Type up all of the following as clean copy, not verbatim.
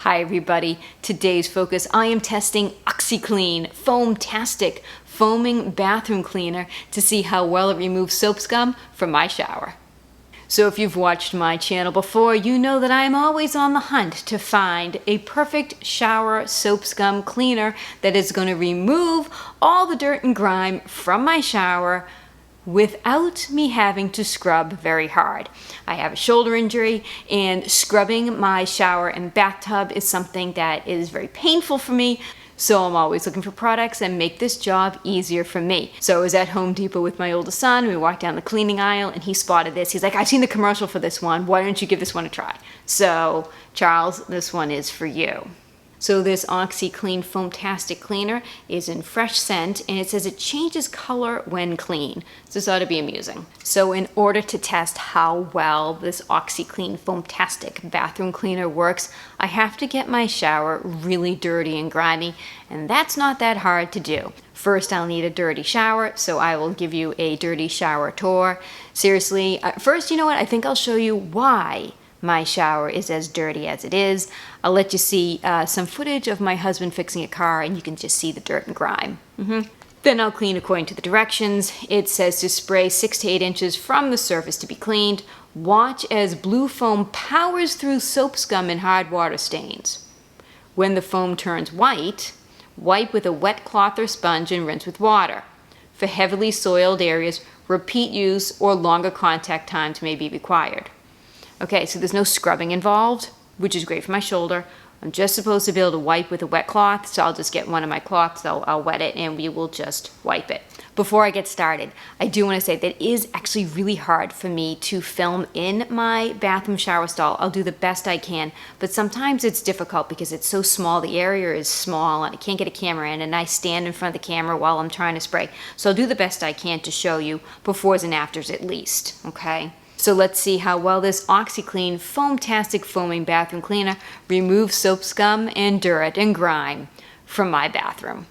Hi everybody, today's focus, I am testing OxiClean Foam-Tastic Foaming Bathroom Cleaner to see how well it removes soap scum from my shower. So if you've watched my channel before, you know that I am always on the hunt to find a perfect shower soap scum cleaner that is going to remove all the dirt and grime from my shower without me having to scrub very hard. I have a shoulder injury, and scrubbing my shower and bathtub is something that is very painful for me. So I'm always looking for products that make this job easier for me. So I was at Home Depot with my oldest son. We walked down the cleaning aisle and he spotted this. He's like, I've seen the commercial for this one. Why don't you give this one a try? So Charles, this one is for you. So this OxiClean Foam-Tastic cleaner is in fresh scent, and it says it changes color when clean. So this ought to be amusing. So in order to test how well this OxiClean Foam-Tastic bathroom cleaner works, I have to get my shower really dirty and grimy, and that's not that hard to do. First, I'll need a dirty shower, so I will give you a dirty shower tour. Seriously, first, you know what? I think I'll show you why my shower is as dirty as it is. I'll let you see some footage of my husband fixing a car, and you can just see the dirt and grime. Then I'll clean according to the directions. It says to spray 6 to 8 inches from the surface to be cleaned. Watch as blue foam powers through soap scum and hard water stains. When the foam turns white, wipe with a wet cloth or sponge and rinse with water. For heavily soiled areas, repeat use or longer contact times may be required. Okay, so there's no scrubbing involved, which is great for my shoulder. I'm just supposed to be able to wipe with a wet cloth, so I'll just get one of my cloths, I'll wet it, and we will just wipe it. Before I get started, I do want to say that it is actually really hard for me to film in my bathroom shower stall. I'll do the best I can, but sometimes it's difficult because it's so small, the area is small, and I can't get a camera in, and I stand in front of the camera while I'm trying to spray. So I'll do the best I can to show you befores and afters at least, okay? So let's see how well this OxiClean Foam-Tastic Foaming Bathroom Cleaner removes soap scum and dirt and grime from my bathroom.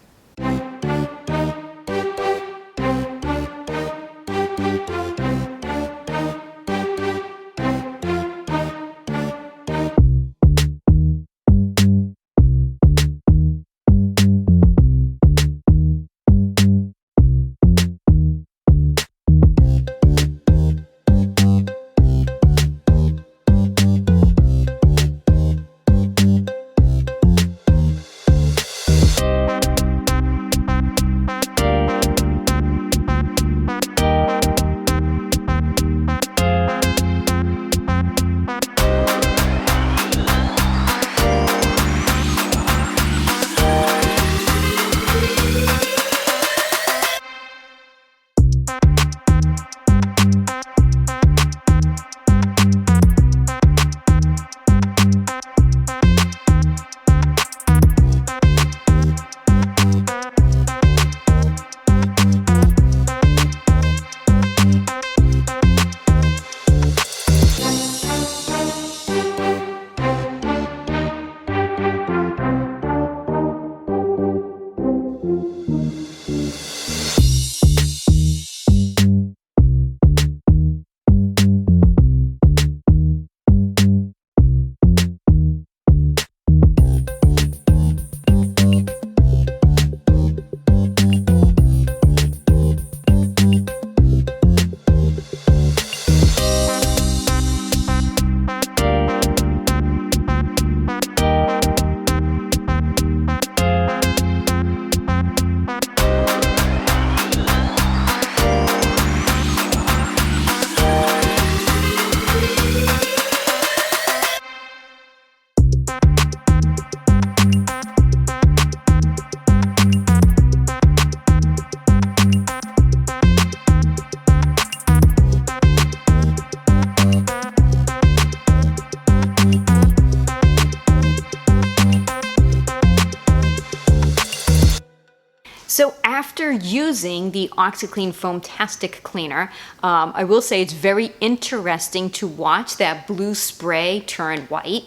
So after using the OxiClean Foam-Tastic cleaner, I will say it's very interesting to watch that blue spray turn white.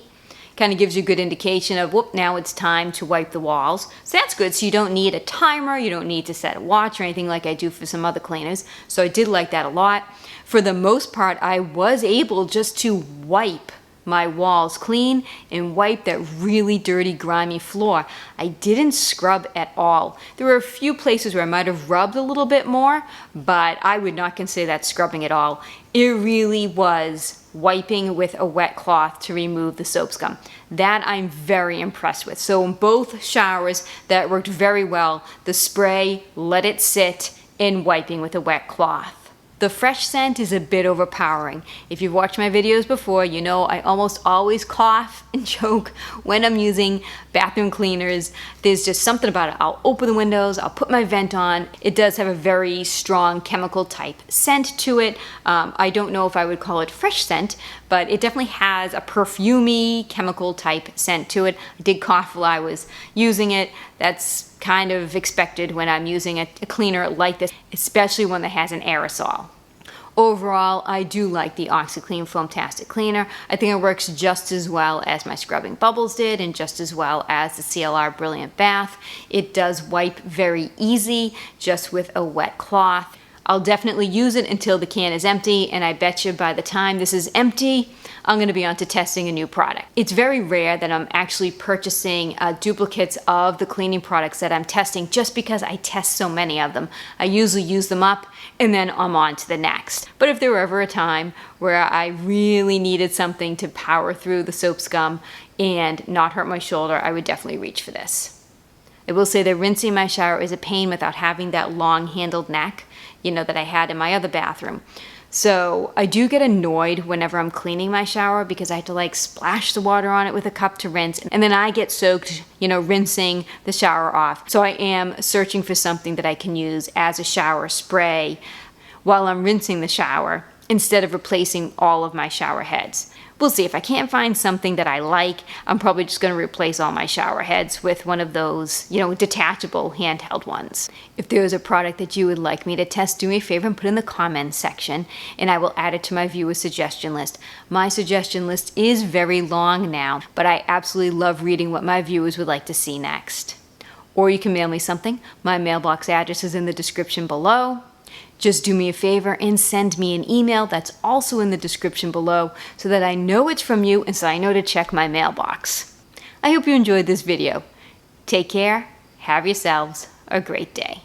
Kind of gives you a good indication of, whoop, now it's time to wipe the walls. So that's good. So you don't need a timer, you don't need to set a watch or anything like I do for some other cleaners. So I did like that a lot. For the most part, I was able just to wipe my walls clean and wipe that really dirty, grimy floor. I didn't scrub at all. There were a few places where I might have rubbed a little bit more, but I would not consider that scrubbing at all. It really was wiping with a wet cloth to remove the soap scum. That I'm very impressed with. So in both showers, that worked very well. The spray, let it sit, and wiping with a wet cloth. The fresh scent is a bit overpowering. If you've watched my videos before, you know I almost always cough and choke when I'm using bathroom cleaners. There's just something about it. I'll open the windows, I'll put my vent on. It does have a very strong chemical type scent to it. I don't know if I would call it fresh scent, but it definitely has a perfumey chemical type scent to it. I did cough while I was using it. That's kind of expected when I'm using a cleaner like this, especially one that has an aerosol. Overall, I do like the OxiClean Foam-Tastic cleaner. I think it works just as well as my Scrubbing Bubbles did and just as well as the CLR Brilliant Bath. It does wipe very easy, just with a wet cloth. I'll definitely use it until the can is empty, and I bet you by the time this is empty, I'm going to be on to testing a new product. It's very rare that I'm actually purchasing duplicates of the cleaning products that I'm testing just because I test so many of them. I usually use them up and then I'm on to the next. But if there were ever a time where I really needed something to power through the soap scum and not hurt my shoulder, I would definitely reach for this. I will say that rinsing my shower is a pain without having that long handled neck, that I had in my other bathroom. So I do get annoyed whenever I'm cleaning my shower because I have to splash the water on it with a cup to rinse, and then I get soaked, rinsing the shower off. So I am searching for something that I can use as a shower spray while I'm rinsing the shower instead of replacing all of my shower heads. We'll see. If I can't find something that I like, I'm probably just going to replace all my shower heads with one of those, detachable handheld ones. If there's a product that you would like me to test, do me a favor and put it in the comments section, and I will add it to my viewer suggestion list. My suggestion list is very long now, but I absolutely love reading what my viewers would like to see next. Or you can mail me something. My mailbox address is in the description below. Just do me a favor and send me an email that's also in the description below so that I know it's from you and so I know to check my mailbox. I hope you enjoyed this video. Take care, have yourselves a great day.